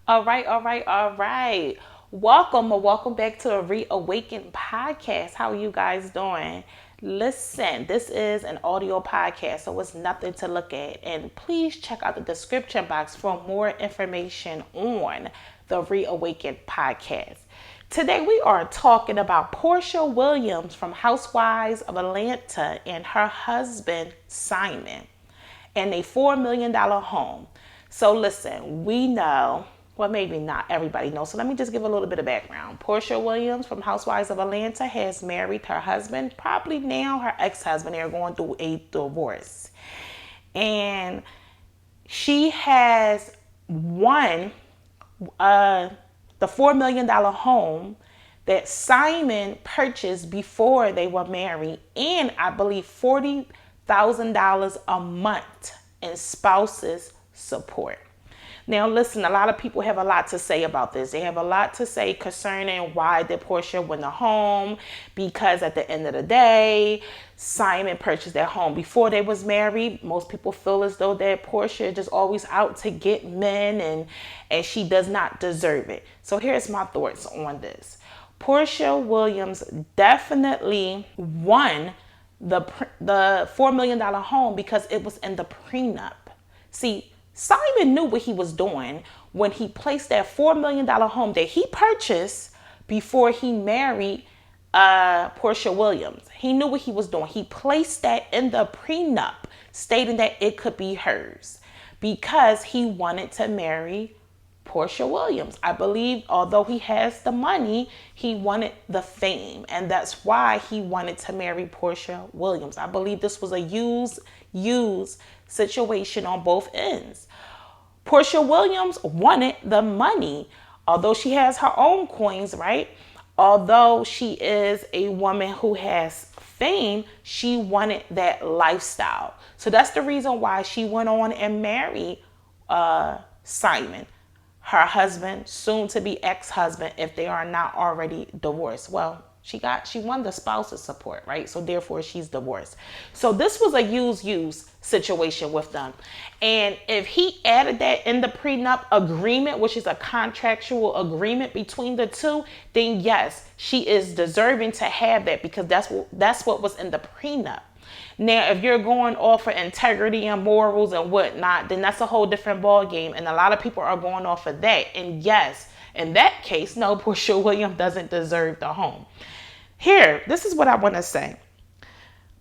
All right, all right, all right. Welcome or welcome back to a Reawaken Podcast. How are you guys doing? Listen, this is an audio podcast, so it's nothing to look at. And please check out the description box for more information on the Reawaken Podcast. Today we are talking about Porsha Williams from Housewives of Atlanta and her husband Simon and a $4 million home. So listen, we know, well, maybe not everybody knows. So let me just give a little bit of background. Porsha Williams from Housewives of Atlanta has married her husband, probably now her ex-husband. They're going through a divorce. And she has won the $4 million home that Simon purchased before they were married, and I believe $40,000 a month in spouses support. Now, listen, a lot of people have a lot to say about this. They have a lot to say concerning why did Porsha win the home, because at the end of the day, Simon purchased that home before they was married. Most people feel as though that Porsha is just always out to get men and she does not deserve it. So here's my thoughts on this. Porsha Williams definitely won the $4 million home because it was in the prenup. See, Simon knew what he was doing when he placed that $4 million home that he purchased before he married Porsha Williams. He knew what he was doing. He placed that in the prenup, stating that it could be hers because he wanted to marry Porsha Williams. I believe, although he has the money, he wanted the fame, and that's why he wanted to marry Porsha Williams. I believe this was a use situation on both ends. Porsha Williams wanted the money, although she has her own coins, right? Although she is a woman who has fame, she wanted that lifestyle. So that's the reason why she went on and married Simon, her husband, soon to be ex-husband, if they are not already divorced. Well, she won the spouse's support, right? So therefore she's divorced. So this was a use situation with them. And if he added that in the prenup agreement, which is a contractual agreement between the two, then yes, she is deserving to have that because that's what was in the prenup. Now, if you're going off of integrity and morals and whatnot, then that's a whole different ball game. And a lot of people are going off of that. And yes, in that case, no, Porsha Williams doesn't deserve the home. Here, this is what I want to say.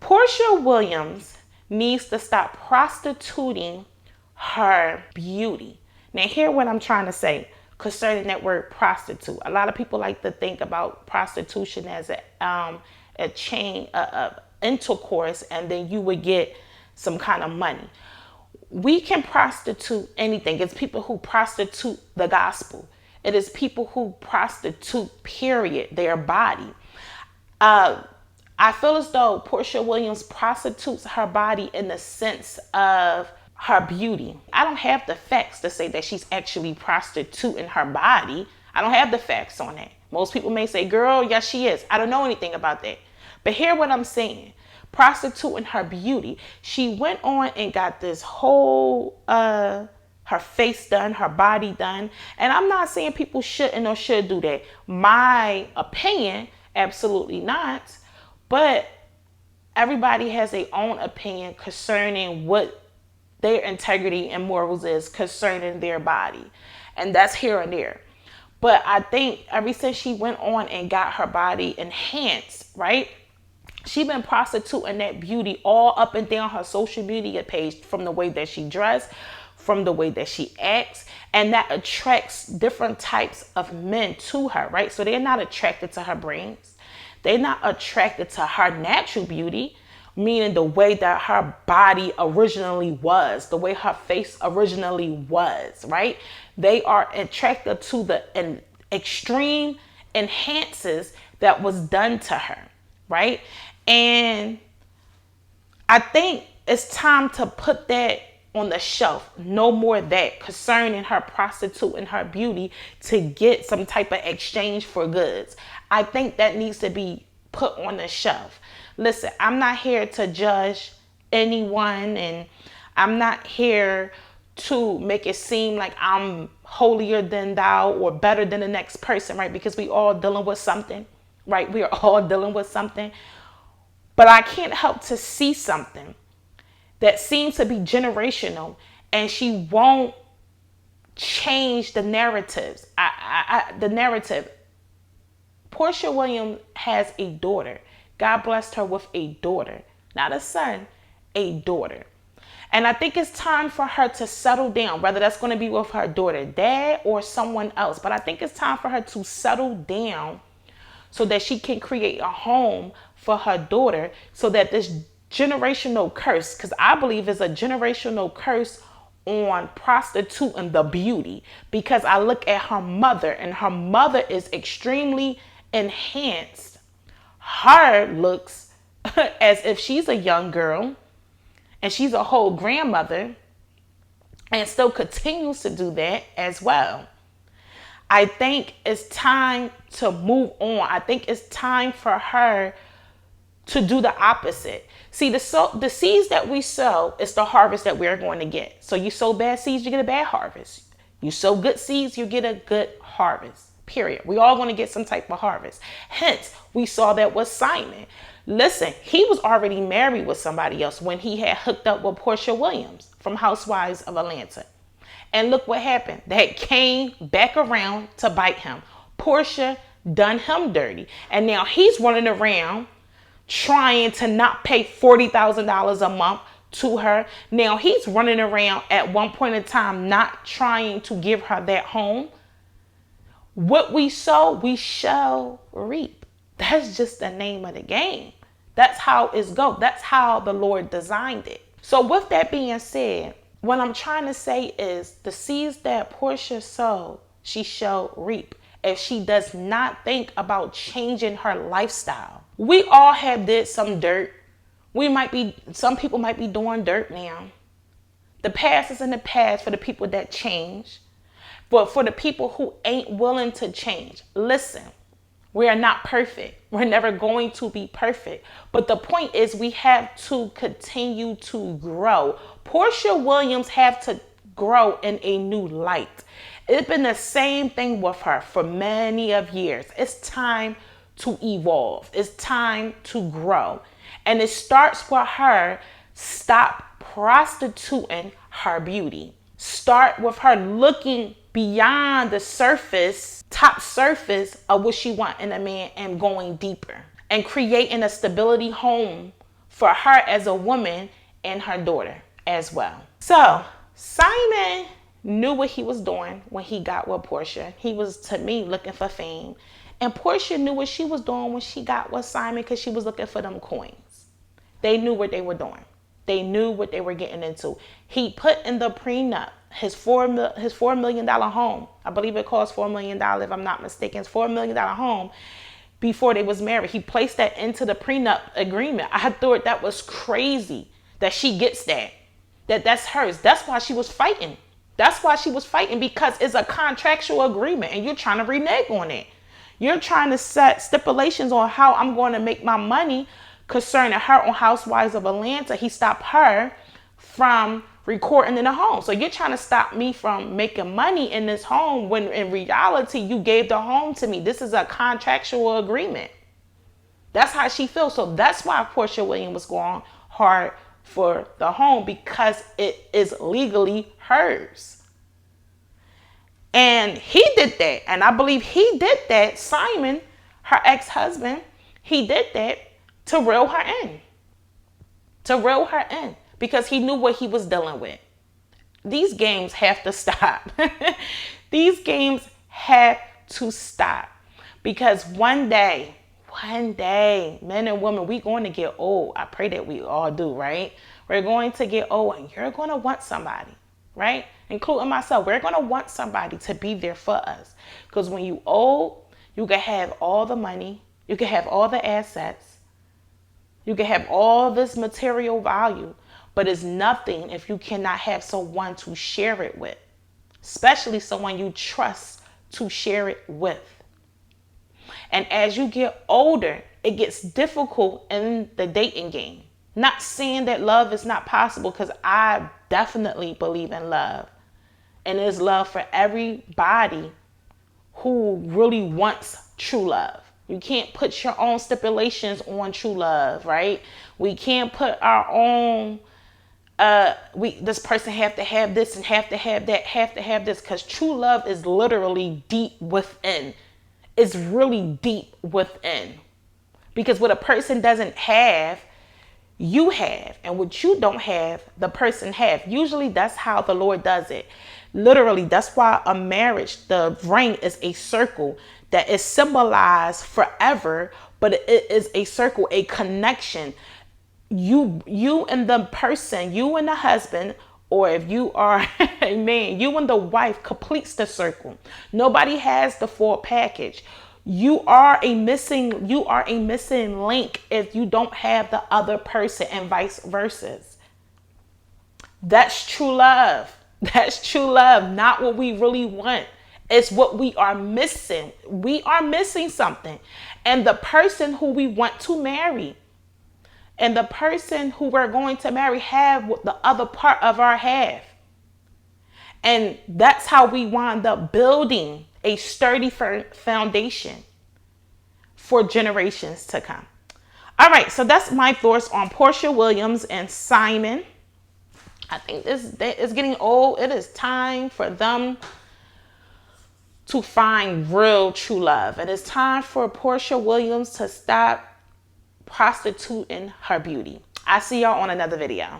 Porsha Williams needs to stop prostituting her beauty. Now, hear what I'm trying to say concerning that word prostitute. A lot of people like to think about prostitution as a chain of intercourse, and then you would get some kind of money. We can prostitute anything. It's people who prostitute the gospel. It is people who prostitute, period, their body. I feel as though Porsha Williams prostitutes her body in the sense of her beauty. I don't have the facts to say that she's actually prostituting her body. I don't have the facts on that. Most people may say, girl, yes, she is. I don't know anything about that. But hear what I'm saying. Prostituting her beauty. She went on and got this whole her face done, her body done. And I'm not saying people shouldn't or should do that. My opinion, absolutely not. But everybody has their own opinion concerning what their integrity and morals is concerning their body. And that's here and there. But I think ever since she went on and got her body enhanced, right? She been prostituting that beauty all up and down her social media page, from the way that she dressed, from the way that she acts, and that attracts different types of men to her, right? So they're not attracted to her brains. They're not attracted to her natural beauty, meaning the way that her body originally was, the way her face originally was, right? They are attracted to the extreme enhances that was done to her, right? And I think it's time to put that on the shelf. No more of that concerning her prostituting her beauty to get some type of exchange for goods. I think that needs to be put on the shelf. Listen, I'm not here to judge anyone, and I'm not here to make it seem like I'm holier than thou or better than the next person, right? Because we all dealing with something, right? We are all dealing with something. But I can't help to see something that seems to be generational, and she won't change the narratives. The narrative. Porsha Williams has a daughter. God blessed her with a daughter, not a son, a daughter. And I think it's time for her to settle down, whether that's going to be with her daughter, dad, or someone else. But I think it's time for her to settle down so that she can create a home for her daughter, so that this generational curse, because I believe it's a generational curse on Prostitute and the beauty, because I look at her mother, and her mother is extremely enhanced. Her looks as if she's a young girl, and she's a whole grandmother, and still continues to do that as well. I think it's time to move on. I think it's time for her to do the opposite. See, the seeds that we sow is the harvest that we're going to get. So you sow bad seeds, you get a bad harvest. You sow good seeds, you get a good harvest. Period. We all going to get some type of harvest. Hence, we saw that with Simon. Listen, he was already married with somebody else when he had hooked up with Porsha Williams from Housewives of Atlanta. And look what happened. That came back around to bite him. Porsha done him dirty. And now he's running around trying to not pay $40,000 a month to her. Now he's running around at one point in time not trying to give her that home. What we sow, we shall reap. That's just the name of the game. That's how it's go. That's how the Lord designed it. So with that being said, what I'm trying to say is the seeds that Porsha sowed, she shall reap. If she does not think about changing her lifestyle. We all have did some dirt. Some people might be doing dirt now. The past is in the past for the people that change. But for the people who ain't willing to change, listen, we are not perfect. We're never going to be perfect. But the point is we have to continue to grow. Porsha Williams have to grow in a new light. It's been the same thing with her for many of years. It's time to evolve. It's time to grow. And it starts with her stop prostituting her beauty. Start with her looking beyond the top surface of what she wants in a man and going deeper and creating a stability home for her as a woman and her daughter as well. So Simon knew what he was doing when he got with Porsha. He was, to me, looking for fame. And Porsha knew what she was doing when she got with Simon because she was looking for them coins. They knew what they were doing. They knew what they were getting into. He put in the prenup his $4 million home. I believe it cost $4 million, if I'm not mistaken. It's $4 million home before they was married. He placed that into the prenup agreement. I thought that was crazy that she gets that. That's hers. That's why she was fighting. That's why she was fighting, because it's a contractual agreement and you're trying to renege on it. You're trying to set stipulations on how I'm going to make my money concerning her on Housewives of Atlanta. He stopped her from recording in the home. So you're trying to stop me from making money in this home when in reality you gave the home to me. This is a contractual agreement. That's how she feels. So that's why Porsha Williams was going hard for the home, because it is legally hers. And he did that. And I believe he did that. Simon, her ex-husband, he did that to reel her in. To reel her in. Because he knew what he was dealing with. These games have to stop. These games have to stop. Because one day, men and women, we're going to get old. I pray that we all do, right? We're going to get old and you're going to want somebody, right? Including myself. We're going to want somebody to be there for us. Because when you old, you can have all the money. You can have all the assets. You can have all this material value. But it's nothing if you cannot have someone to share it with. Especially someone you trust to share it with. And as you get older, it gets difficult in the dating game. Not saying that love is not possible, because I definitely believe in love And there's love for everybody who really wants true love. You can't put your own stipulations on true love, right? We can't put our own this person have to have this and have to have that, have to have this, because true love is literally deep within. It's really deep within. Because what a person doesn't have, you have, and what you don't have, the person have. Usually that's how the Lord does it. Literally, that's why a marriage, the ring is a circle that is symbolized forever, but it is a circle, a connection. You and the person, you and the husband, or if you are a man, you and the wife completes the circle. Nobody has the full package. You are a missing link if you don't have the other person, and vice versa. That's true love. That's true love, not what we really want. It's what we are missing. We are missing something. And the person who we want to marry and the person who we're going to marry have what the other part of our half. And that's how we wind up building a sturdy foundation for generations to come. All right, so that's my thoughts on Porsha Williams and Simon. I think this is getting old. It is time for them to find real true love. It is time for Porsha Williams to stop prostituting her beauty. I see y'all on another video.